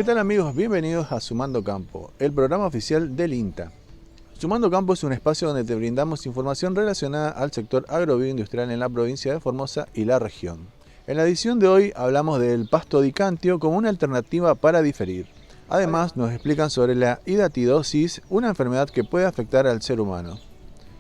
¿Qué tal amigos? Bienvenidos a Sumando Campo, el programa oficial del INTA. Sumando Campo es un espacio donde te brindamos información relacionada al sector agroindustrial en la provincia de Formosa y la región. En la edición de hoy hablamos del pasto dicantio como una alternativa para diferir. Además nos explican sobre la hidatidosis, una enfermedad que puede afectar al ser humano.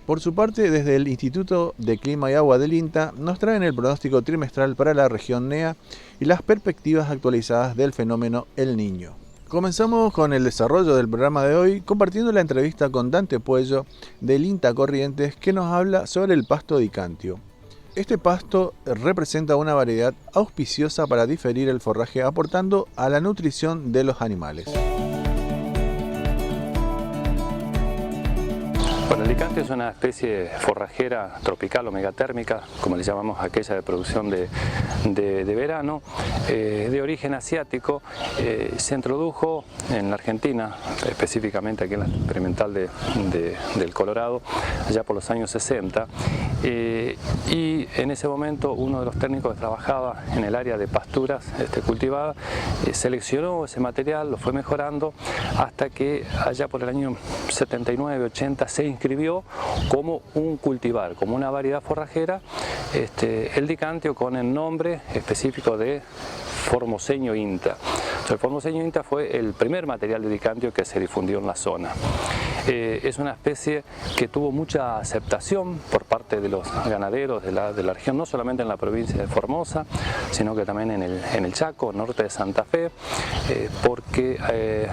Por su parte, desde el Instituto de Clima y Agua del INTA nos traen el pronóstico trimestral para la región NEA y las perspectivas actualizadas del fenómeno El Niño. Comenzamos con el desarrollo del programa de hoy compartiendo la entrevista con Dante Puello del INTA Corrientes, que nos habla sobre el pasto dicantio. Este pasto representa una variedad auspiciosa para diferir el forraje, aportando a la nutrición de los animales. Bueno, el dicantio es una especie forrajera tropical o megatérmica, como le llamamos aquella de producción de verano, de origen asiático. Se introdujo en la Argentina, específicamente aquí en la experimental del Colorado, allá por los años 60, y en ese momento uno de los técnicos que trabajaba en el área de pasturas cultivadas seleccionó ese material, lo fue mejorando hasta que allá por el año 79-80 se inscribió como un cultivar, como una variedad forrajera, el dicantio, con el nombre específico de Formoseño INTA. El Formoseño INTA fue el primer material de dicantio que se difundió en la zona. Es una especie que tuvo mucha aceptación por parte de los ganaderos de la región, no solamente en la provincia de Formosa, sino que también en el Chaco, norte de Santa Fe, porque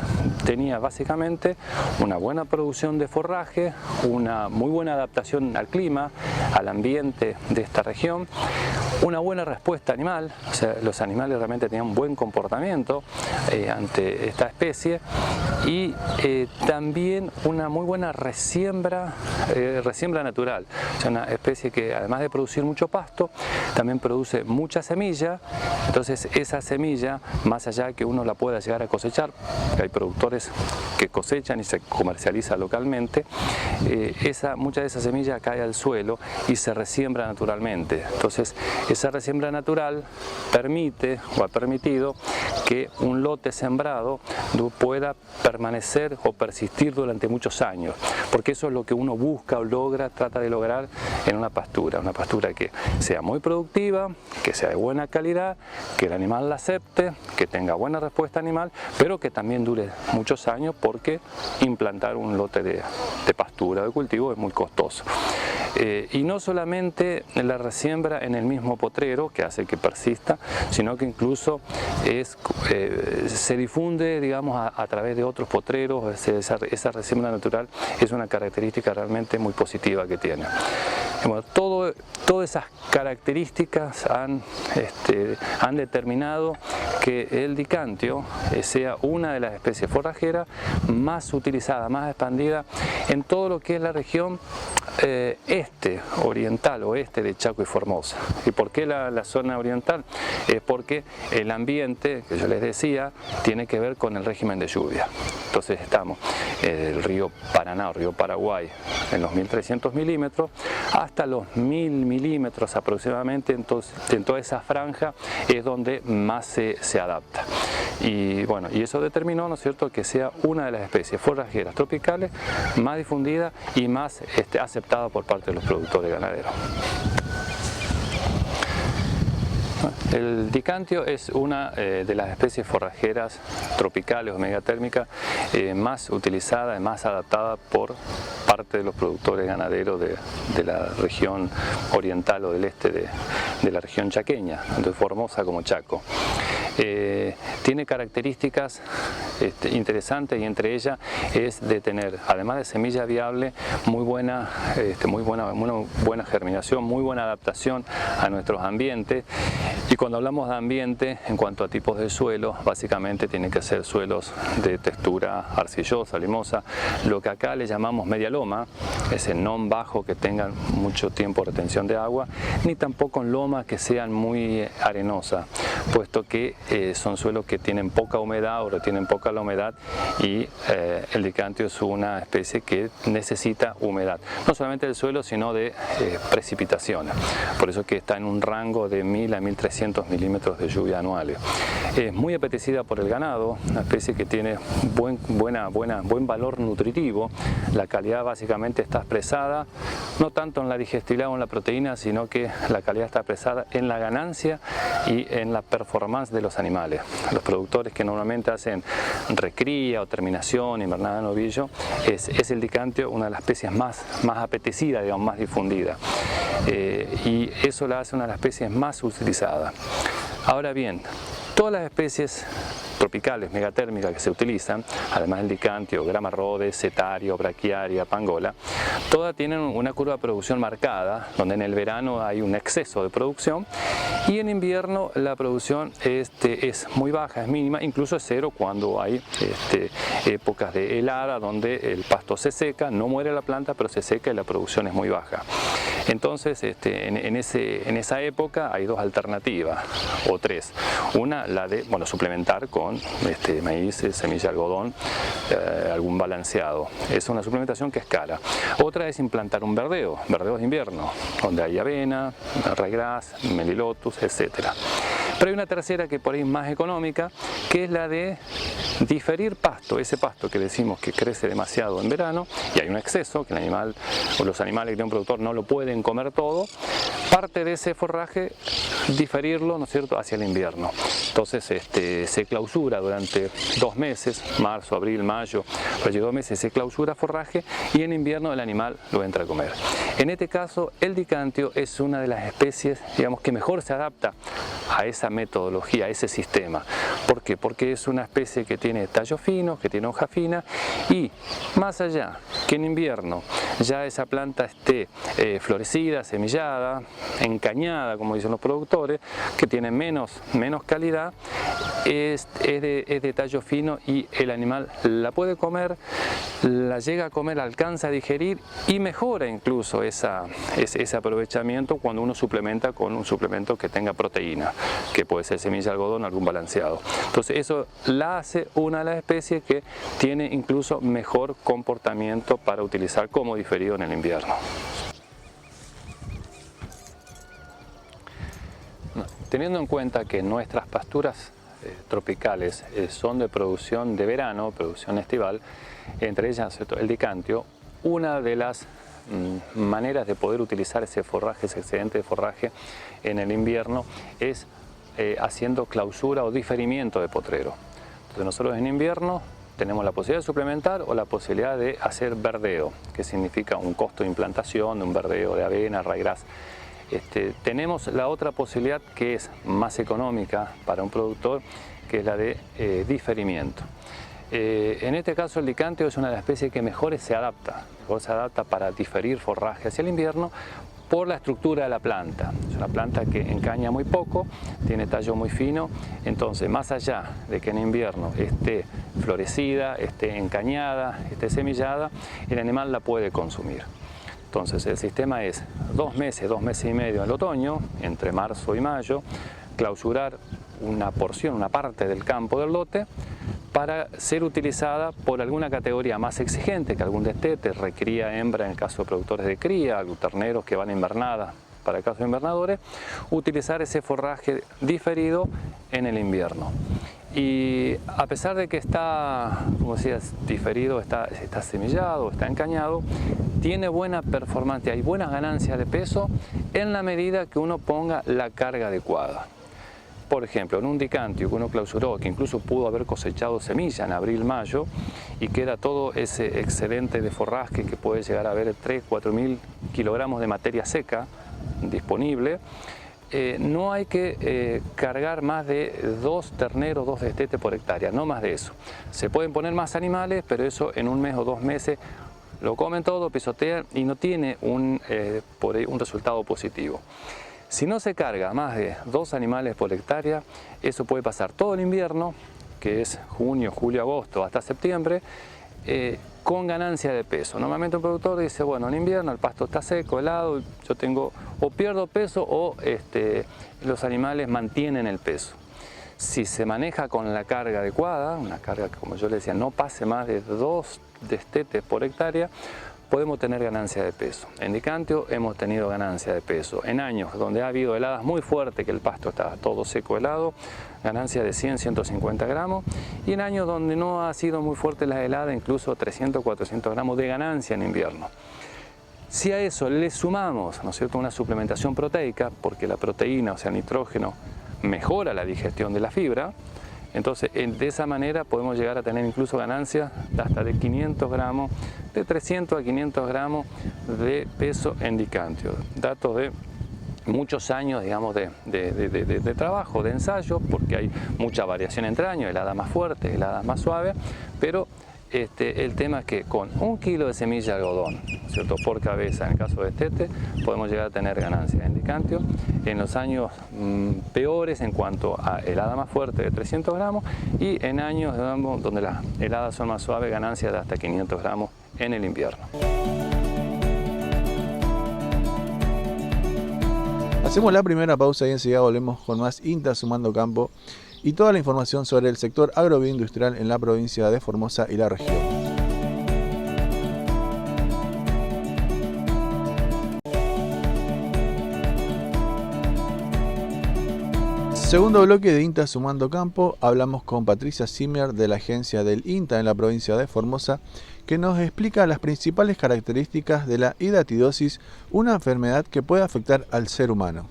tenía básicamente una buena producción de forraje, una muy buena adaptación al clima, al ambiente de esta región, una buena respuesta animal, o sea, los animales realmente tenían un buen comportamiento ante esta especie, y también una muy buena resiembra natural, o sea, una especie que además de producir mucho pasto, también produce mucha semilla. Entonces esa semilla, más allá de que uno la pueda llegar a cosechar, que hay productores que cosechan y se comercializa localmente, mucha de esa semilla cae al suelo y se resiembra naturalmente. Entonces esa resiembra natural permite o ha permitido que un lote sembrado pueda permanecer o persistir durante muchos años, porque eso es lo que uno busca o trata de lograr en una pastura que sea muy productiva, que sea de buena calidad, que el animal la acepte, que tenga buena respuesta animal, pero que también dure muchos años, porque implantar un lote de pastura, de cultivo, es muy costoso. Y no solamente la resiembra en el mismo potrero, que hace que persista, sino que incluso se difunde, digamos, a través de otros potreros. Esa resiembra natural es una característica realmente muy positiva que tiene. Bueno, todas esas características han determinado que el dicantio sea una de las especies forrajeras más utilizada, más expandida en todo lo que es la región oriental, oeste de Chaco y Formosa. ¿Y por qué la zona oriental? Es porque el ambiente, que yo les decía, tiene que ver con el régimen de lluvia. Entonces estamos el río Paraná o río Paraguay en los 1300 milímetros hasta los 1000 milímetros aproximadamente. Entonces, en toda esa franja es donde más se adapta. Y bueno, y eso determinó, ¿no es cierto?, que sea una de las especies forrajeras tropicales más difundida y más aceptada por parte de los productores ganaderos. El dicantio es una de las especies forrajeras tropicales o megatérmicas más utilizada y más adaptada por parte de los productores ganaderos de la región oriental o del este de la región chaqueña, tanto de Formosa como Chaco. Tiene características interesantes, y entre ellas es de tener, además de semilla viable, muy buena germinación, muy buena adaptación a nuestros ambientes. Y cuando hablamos de ambiente, en cuanto a tipos de suelo, básicamente tienen que ser suelos de textura arcillosa, limosa, lo que acá le llamamos media loma, ese non bajo que tengan mucho tiempo retención de agua, ni tampoco en lomas que sean muy arenosas, puesto que son suelos que tienen poca humedad o retienen poca la humedad, y el dicantio es una especie que necesita humedad, no solamente del suelo, sino de precipitaciones. Por eso que está en un rango de 1000 a 1300 300 milímetros de lluvia anuales. Es muy apetecida por el ganado, una especie que tiene buen valor nutritivo. La calidad básicamente está expresada no tanto en la digestibilidad o en la proteína, sino que la calidad está expresada en la ganancia y en la performance de los animales. Los productores que normalmente hacen recría o terminación, invernada en ovillo, es el dicantio una de las especies más apetecidas, digamos, más difundida. Y eso la hace una de las especies más utilizadas. Ahora bien, todas las especies tropicales megatérmicas que se utilizan, además del dicantio, grama rhodes, setario, braquiaria, pangola, todas tienen una curva de producción marcada, donde en el verano hay un exceso de producción y en invierno la producción es muy baja, es mínima, incluso es cero cuando hay épocas de helada donde el pasto se seca, no muere la planta, pero se seca y la producción es muy baja. Entonces, en esa época hay dos alternativas, o tres. Una, la de suplementar con maíz, semilla de algodón, algún balanceado. Es una suplementación que es cara. Otra es implantar un verdeos de invierno, donde hay avena, ryegrass, melilotus, etc. Pero hay una tercera que por ahí es más económica, que es la de diferir pasto, ese pasto que decimos que crece demasiado en verano y hay un exceso, que el animal o los animales que tiene un productor no lo pueden comer todo, parte de ese forraje diferirlo, ¿no es cierto?, hacia el invierno. Entonces se clausura durante 2 meses, marzo, abril, mayo, durante 2 meses se clausura forraje y en invierno el animal lo entra a comer. En este caso el dicantio es una de las especies, digamos, que mejor se adapta a esa metodología, a ese sistema. ¿Por qué? Porque es una especie que tiene tallos finos, que tiene hoja fina y más allá que en invierno ya esa planta esté florecida, semillada, encañada, como dicen los productores, que tiene menos calidad, es de tallo fino y el animal la puede comer, la llega a comer, alcanza a digerir y mejora incluso ese aprovechamiento cuando uno suplementa con un suplemento que tenga proteína, que puede ser semilla de algodón, algún balanceado. Entonces eso la hace una de las especies que tiene incluso mejor comportamiento para utilizar como diferido en el invierno. Teniendo en cuenta que nuestras pasturas tropicales son de producción de verano, producción estival, entre ellas el dicantio, una de las maneras de poder utilizar ese forraje, ese excedente de forraje en el invierno es haciendo clausura o diferimiento de potrero. Entonces nosotros en invierno tenemos la posibilidad de suplementar o la posibilidad de hacer verdeo, que significa un costo de implantación de un verdeo de avena, ryegrass. Tenemos la otra posibilidad que es más económica para un productor, que es la de diferimiento. En este caso el dicantio es una de las especies que mejor se adapta para diferir forraje hacia el invierno por la estructura de la planta. Es una planta que encaña muy poco, tiene tallo muy fino, entonces más allá de que en invierno esté florecida, esté encañada, esté semillada, el animal la puede consumir. Entonces el sistema es 2 meses y medio en el otoño, entre marzo y mayo, clausurar una porción, una parte del campo del lote para ser utilizada por alguna categoría más exigente, que algún destete, recría hembra en el caso de productores de cría, terneros que van a invernada para el caso de invernadores, utilizar ese forraje diferido en el invierno. Y a pesar de que está, como decías, diferido, está semillado, está encañado, tiene buena performance, hay buenas ganancias de peso en la medida que uno ponga la carga adecuada. Por ejemplo, en un dicantio que uno clausuró, que incluso pudo haber cosechado semilla en abril, mayo, y queda todo ese excedente de forraje que puede llegar a haber 3.000 a 4.000 kilogramos de materia seca disponible, no hay que cargar más de 2 terneros, 2 destetes por hectárea, no más de eso. Se pueden poner más animales, pero eso en 1 mes o 2 meses lo comen todo, pisotean y no tiene un resultado positivo. Si no se carga más de 2 animales por hectárea, eso puede pasar todo el invierno, que es junio, julio, agosto, hasta septiembre, con ganancia de peso. Normalmente un productor dice, bueno, en invierno el pasto está seco, helado, yo tengo o pierdo peso o los animales mantienen el peso. Si se maneja con la carga adecuada, una carga que, como yo le decía, no pase más de 2 destetes por hectárea, podemos tener ganancia de peso. En Dicantio hemos tenido ganancia de peso. En años donde ha habido heladas muy fuertes, que el pasto está todo seco helado, ganancia de 100-150 gramos. Y en años donde no ha sido muy fuerte la helada, incluso 300-400 gramos de ganancia en invierno. Si a eso le sumamos, ¿no es cierto?, una suplementación proteica, porque la proteína, o sea, el nitrógeno, mejora la digestión de la fibra, entonces de esa manera podemos llegar a tener incluso ganancias de hasta de 500 gramos, de 300 a 500 gramos de peso en Dicantio. Datos de muchos años, digamos, de trabajo, de ensayo, porque hay mucha variación entre años, heladas más fuertes, heladas más suaves, pero el tema es que con 1 kilo de semilla de algodón, ¿cierto?, por cabeza, en el caso de Estete, podemos llegar a tener ganancias en Dicantio. En los años peores en cuanto a helada más fuerte de 300 gramos y en años, digamos, donde las heladas son más suaves, ganancias de hasta 500 gramos en el invierno. Hacemos la primera pausa y enseguida volvemos con más INTA Sumando Campo y toda la información sobre el sector agroindustrial en la provincia de Formosa y la región. Segundo bloque de INTA Sumando Campo, hablamos con Patricia Zimmer de la agencia del INTA en la provincia de Formosa, que nos explica las principales características de la hidatidosis, una enfermedad que puede afectar al ser humano.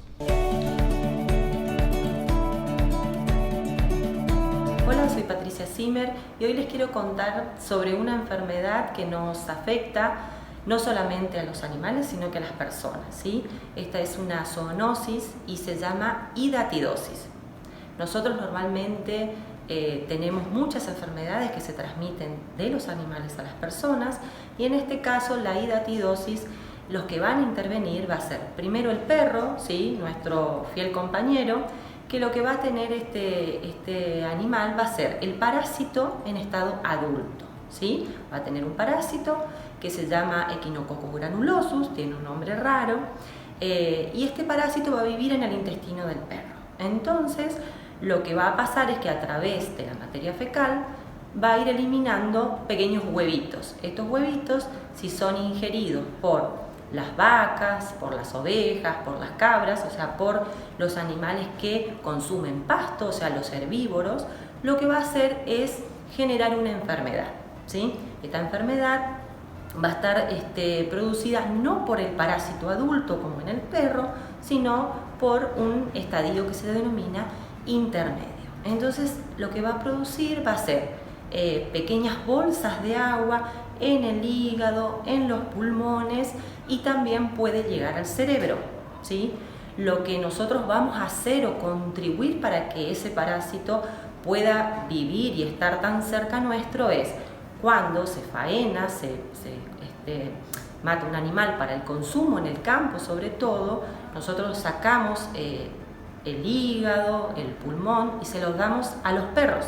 Hola, soy Patricia Zimmer y hoy les quiero contar sobre una enfermedad que nos afecta no solamente a los animales, sino que a las personas, ¿sí? Esta es una zoonosis y se llama hidatidosis. Nosotros normalmente tenemos muchas enfermedades que se transmiten de los animales a las personas y en este caso la hidatidosis, los que van a intervenir va a ser primero el perro, ¿sí?, nuestro fiel compañero, que lo que va a tener este animal va a ser el parásito en estado adulto, ¿sí? Va a tener un parásito que se llama Echinococcus granulosus, tiene un nombre raro, y este parásito va a vivir en el intestino del perro. Entonces, lo que va a pasar es que a través de la materia fecal va a ir eliminando pequeños huevitos. Estos huevitos, si son ingeridos por las vacas, por las ovejas, por las cabras, o sea, por los animales que consumen pasto, o sea, los herbívoros, lo que va a hacer es generar una enfermedad, ¿sí? Esta enfermedad va a estar producida no por el parásito adulto como en el perro, sino por un estadio que se denomina intermedio. Entonces, lo que va a producir va a ser pequeñas bolsas de agua en el hígado, en los pulmones y también puede llegar al cerebro, ¿sí? Lo que nosotros vamos a hacer o contribuir para que ese parásito pueda vivir y estar tan cerca nuestro es cuando se faena, se mata un animal para el consumo en el campo, sobre todo, nosotros sacamos el hígado, el pulmón y se los damos a los perros.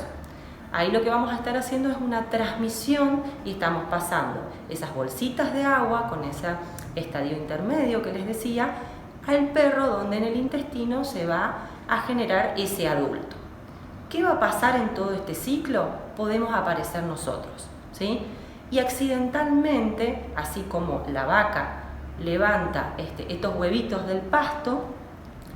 Ahí lo que vamos a estar haciendo es una transmisión y estamos pasando esas bolsitas de agua con ese estadio intermedio que les decía al perro, donde en el intestino se va a generar ese adulto. ¿Qué va a pasar en todo este ciclo? Podemos aparecer nosotros, ¿sí? Y accidentalmente, así como la vaca levanta estos huevitos del pasto,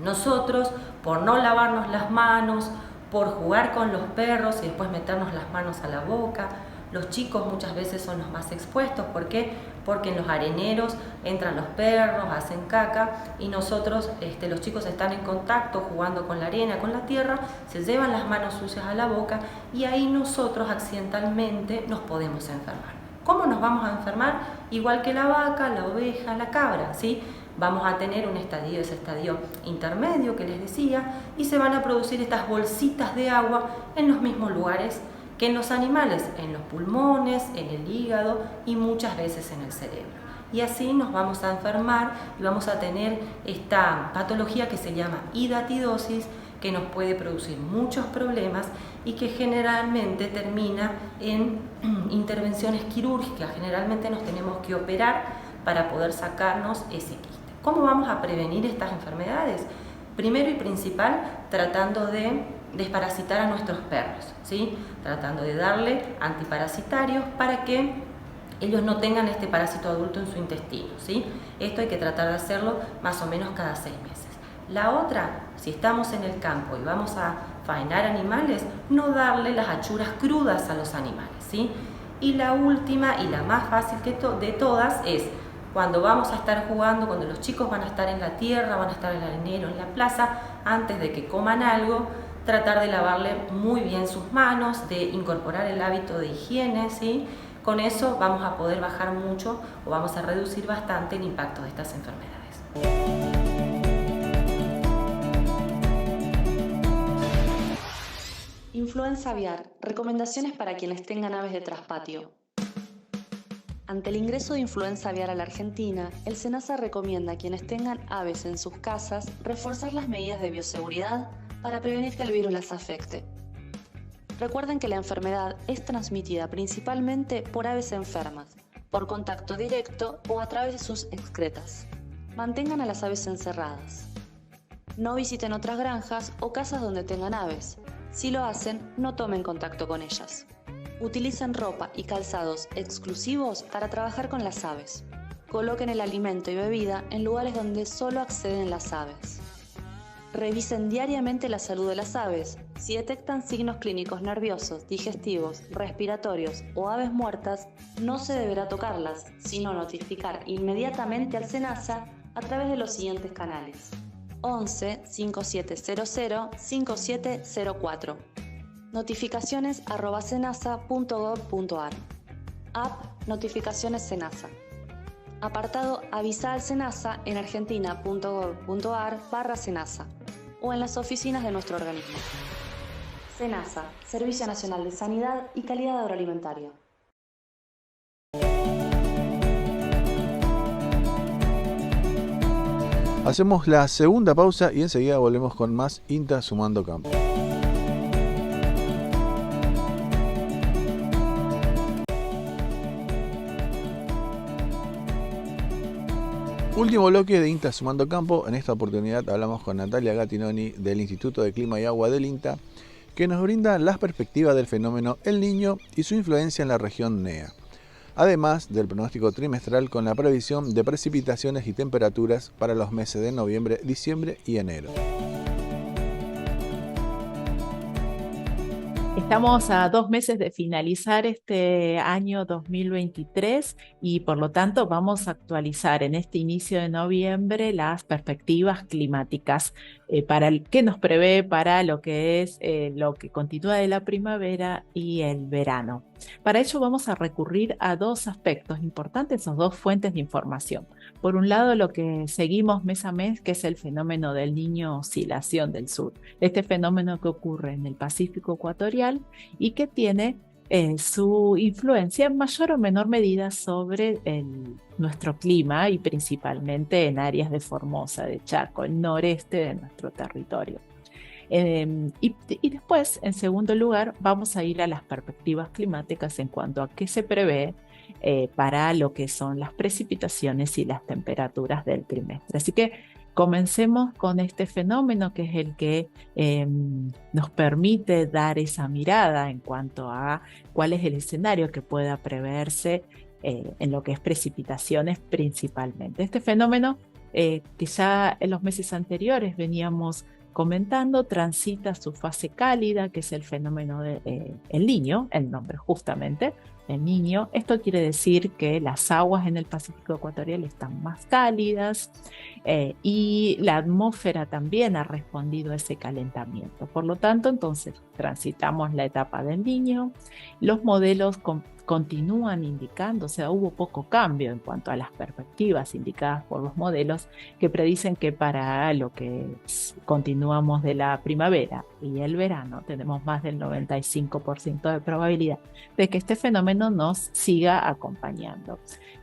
nosotros, por no lavarnos las manos, por jugar con los perros y después meternos las manos a la boca. Los chicos muchas veces son los más expuestos. ¿Por qué? Porque en los areneros entran los perros, hacen caca y nosotros, los chicos están en contacto jugando con la arena, con la tierra, se llevan las manos sucias a la boca y ahí nosotros accidentalmente nos podemos enfermar. ¿Cómo nos vamos a enfermar? Igual que la vaca, la oveja, la cabra, ¿sí? Vamos a tener ese estadio intermedio que les decía, y se van a producir estas bolsitas de agua en los mismos lugares que en los animales, en los pulmones, en el hígado y muchas veces en el cerebro. Y así nos vamos a enfermar y vamos a tener esta patología que se llama hidatidosis, que nos puede producir muchos problemas y que generalmente termina en intervenciones quirúrgicas. Generalmente nos tenemos que operar para poder sacarnos ese quiste. ¿Cómo vamos a prevenir estas enfermedades? Primero y principal, tratando de desparasitar a nuestros perros, ¿sí? Tratando de darle antiparasitarios para que ellos no tengan este parásito adulto en su intestino, ¿sí? Esto hay que tratar de hacerlo más o menos cada 6 meses. La otra, si estamos en el campo y vamos a faenar animales, no darle las achuras crudas a los animales, ¿sí? Y la última y la más fácil de todas es cuando vamos a estar jugando, cuando los chicos van a estar en la tierra, van a estar en el arenero, en la plaza, antes de que coman algo, tratar de lavarle muy bien sus manos, de incorporar el hábito de higiene, ¿sí? Con eso vamos a poder bajar mucho o vamos a reducir bastante el impacto de estas enfermedades. Influenza aviar. Recomendaciones para quienes tengan aves de traspatio. Ante el ingreso de influenza aviar a la Argentina, el SENASA recomienda a quienes tengan aves en sus casas reforzar las medidas de bioseguridad para prevenir que el virus las afecte. Recuerden que la enfermedad es transmitida principalmente por aves enfermas, por contacto directo o a través de sus excretas. Mantengan a las aves encerradas. No visiten otras granjas o casas donde tengan aves. Si lo hacen, no tomen contacto con ellas. Utilicen ropa y calzados exclusivos para trabajar con las aves. Coloquen el alimento y bebida en lugares donde solo acceden las aves. Revisen diariamente la salud de las aves. Si detectan signos clínicos nerviosos, digestivos, respiratorios o aves muertas, no se deberá tocarlas, sino notificar inmediatamente al SENASA a través de los siguientes canales: 11 5700 5704, notificaciones@senasa.gov.ar, app Notificaciones SENASA, apartado Avisa al SENASA en argentina.gov.ar/SENASA o en las oficinas de nuestro organismo. SENASA, Servicio Nacional de Sanidad y Calidad Agroalimentaria. Hacemos la segunda pausa y enseguida volvemos con más INTA Sumando Campo. Último bloque de INTA Sumando Campo. En esta oportunidad hablamos con Natalia Gattinoni del Instituto de Clima y Agua del INTA, que nos brinda las perspectivas del fenómeno El Niño y su influencia en la región NEA, además del pronóstico trimestral con la previsión de precipitaciones y temperaturas para los meses de noviembre, diciembre y enero. Estamos a 2 meses de finalizar este año 2023 y por lo tanto vamos a actualizar en este inicio de noviembre las perspectivas climáticas para que nos prevé para lo que es lo que continúa de la primavera y el verano. Para ello vamos a recurrir a 2 aspectos importantes o 2 fuentes de información. Por un lado, lo que seguimos mes a mes, que es el fenómeno del Niño Oscilación del Sur. Este fenómeno que ocurre en el Pacífico Ecuatorial y que tiene su influencia en mayor o menor medida sobre nuestro clima y principalmente en áreas de Formosa, de Chaco, el noreste de nuestro territorio. Y después, en segundo lugar, vamos a ir a las perspectivas climáticas en cuanto a qué se prevé para lo que son las precipitaciones y las temperaturas del trimestre. Así que comencemos con este fenómeno que es el que nos permite dar esa mirada en cuanto a cuál es el escenario que pueda preverse en lo que es precipitaciones principalmente. Este fenómeno que ya en los meses anteriores veníamos comentando, transita su fase cálida, que es el fenómeno del Niño, el nombre justamente, el Niño. Esto quiere decir que las aguas en el Pacífico Ecuatorial están más cálidas y la atmósfera también ha respondido a ese calentamiento. Por lo tanto, entonces, transitamos la etapa del Niño. Los modelos continúan indicando, o sea, hubo poco cambio en cuanto a las perspectivas indicadas por los modelos que predicen que para lo que continuamos de la primavera y el verano tenemos más del 95% de probabilidad de que este fenómeno nos siga acompañando.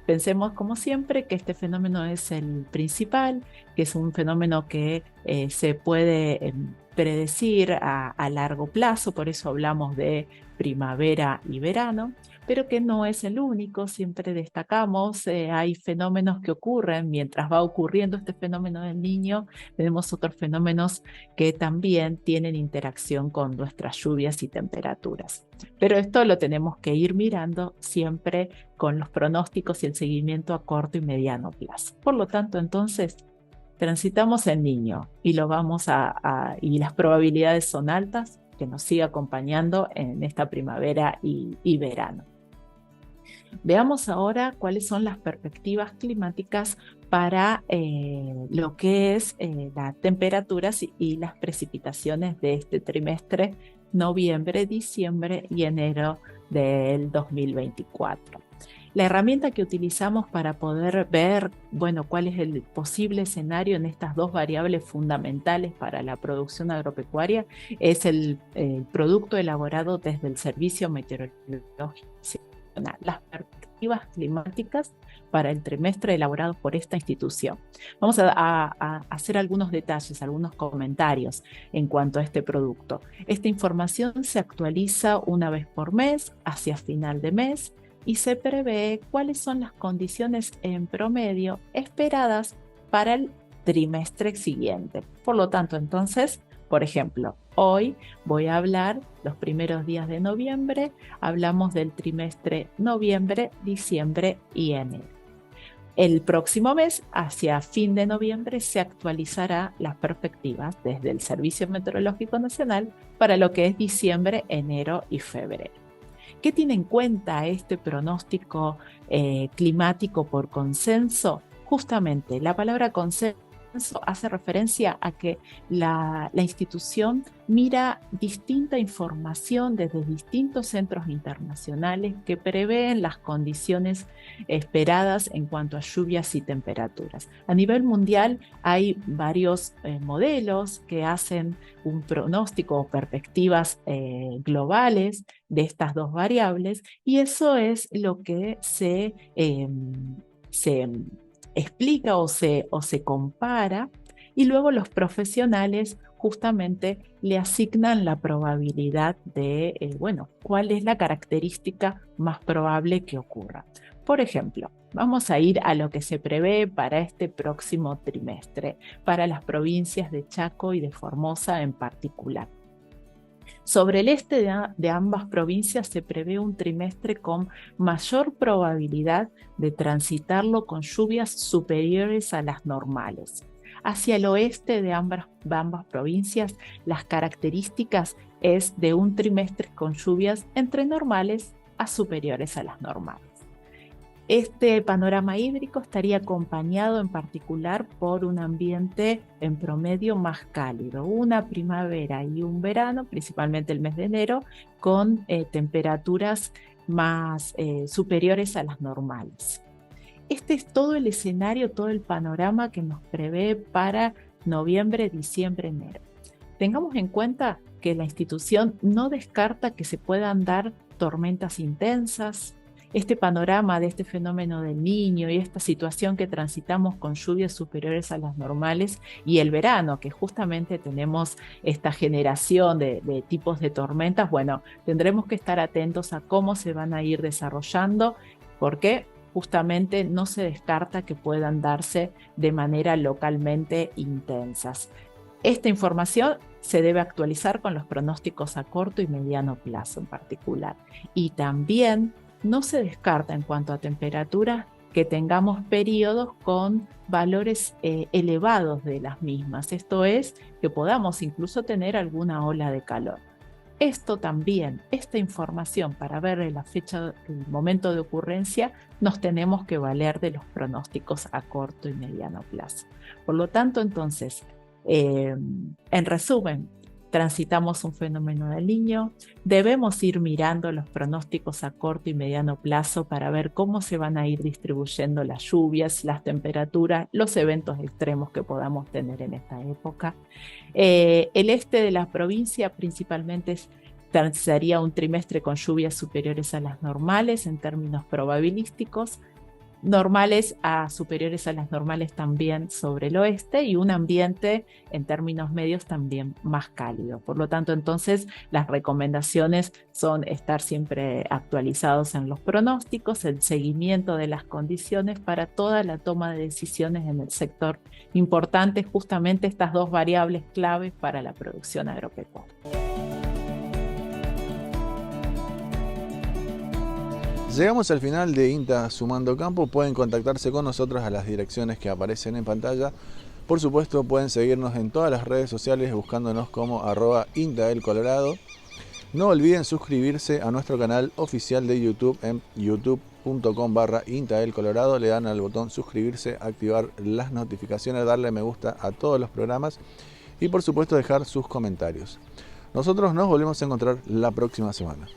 Pensemos como siempre que este fenómeno es el principal, que es un fenómeno que se puede predecir a largo plazo, por eso hablamos de primavera y verano. pero que no es el único. Siempre destacamos, hay fenómenos que ocurren mientras va ocurriendo este fenómeno del Niño, tenemos otros fenómenos que también tienen interacción con nuestras lluvias y temperaturas. Pero esto lo tenemos que ir mirando siempre con los pronósticos y el seguimiento a corto y mediano plazo. Por lo tanto, entonces, transitamos el Niño y y las probabilidades son altas que nos siga acompañando en esta primavera y verano. Veamos ahora cuáles son las perspectivas climáticas para lo que es las temperaturas y las precipitaciones de este trimestre, noviembre, diciembre y enero del 2024. La herramienta que utilizamos para poder ver, cuál es el posible escenario en estas dos variables fundamentales para la producción agropecuaria es el producto elaborado desde el Servicio Meteorológico Nacional, las perspectivas climáticas para el trimestre elaborado por esta institución. Vamos a hacer algunos detalles, algunos comentarios en cuanto a este producto. Esta información se actualiza una vez por mes, hacia final de mes, y se prevé cuáles son las condiciones en promedio esperadas para el trimestre siguiente. Por lo tanto, entonces, por ejemplo, hoy voy a hablar los primeros días de noviembre, hablamos del trimestre noviembre, diciembre y enero. El próximo mes, hacia fin de noviembre, se actualizará las perspectivas desde el Servicio Meteorológico Nacional para lo que es diciembre, enero y febrero. ¿Qué tiene en cuenta este pronóstico climático por consenso? Justamente la palabra consenso hace referencia a que la institución mira distinta información desde distintos centros internacionales que prevén las condiciones esperadas en cuanto a lluvias y temperaturas. A nivel mundial hay varios modelos que hacen un pronóstico o perspectivas globales de estas dos variables, y eso es lo que se explica o se compara, y luego los profesionales justamente le asignan la probabilidad de, cuál es la característica más probable que ocurra. Por ejemplo, vamos a ir a lo que se prevé para este próximo trimestre, para las provincias de Chaco y de Formosa en particular. Sobre el este de ambas provincias se prevé un trimestre con mayor probabilidad de transitarlo con lluvias superiores a las normales. Hacia el oeste de ambas provincias, las características es de un trimestre con lluvias entre normales a superiores a las normales. Este panorama hídrico estaría acompañado en particular por un ambiente en promedio más cálido, una primavera y un verano, principalmente el mes de enero, con temperaturas más superiores a las normales. Este es todo el escenario, todo el panorama que nos prevé para noviembre, diciembre, enero. Tengamos en cuenta que la institución no descarta que se puedan dar tormentas intensas. Este panorama de este fenómeno del Niño y esta situación que transitamos con lluvias superiores a las normales y el verano, que justamente tenemos esta generación de tipos de tormentas, tendremos que estar atentos a cómo se van a ir desarrollando, porque justamente no se descarta que puedan darse de manera localmente intensas. Esta información se debe actualizar con los pronósticos a corto y mediano plazo en particular. Y también no se descarta en cuanto a temperatura que tengamos periodos con valores elevados de las mismas. Esto es, que podamos incluso tener alguna ola de calor. Esto también, esta información para ver la fecha, el momento de ocurrencia, nos tenemos que valer de los pronósticos a corto y mediano plazo. Por lo tanto, entonces, en resumen, transitamos un fenómeno del Niño, debemos ir mirando los pronósticos a corto y mediano plazo para ver cómo se van a ir distribuyendo las lluvias, las temperaturas, los eventos extremos que podamos tener en esta época. El este de la provincia principalmente transitaría un trimestre con lluvias superiores a las normales en términos probabilísticos. normales a superiores a las normales también sobre el oeste, y un ambiente en términos medios también más cálido. Por lo tanto, entonces, las recomendaciones son estar siempre actualizados en los pronósticos, el seguimiento de las condiciones para toda la toma de decisiones en el sector. Importantes justamente estas dos variables claves para la producción agropecuaria. Llegamos al final de INTA Sumando Campo. Pueden contactarse con nosotros a las direcciones que aparecen en pantalla. Por supuesto, pueden seguirnos en todas las redes sociales buscándonos como @INTAelcolorado. No olviden suscribirse a nuestro canal oficial de YouTube en youtube.com/INTAelcolorado. Le dan al botón suscribirse, activar las notificaciones, darle me gusta a todos los programas y por supuesto dejar sus comentarios. Nosotros nos volvemos a encontrar la próxima semana.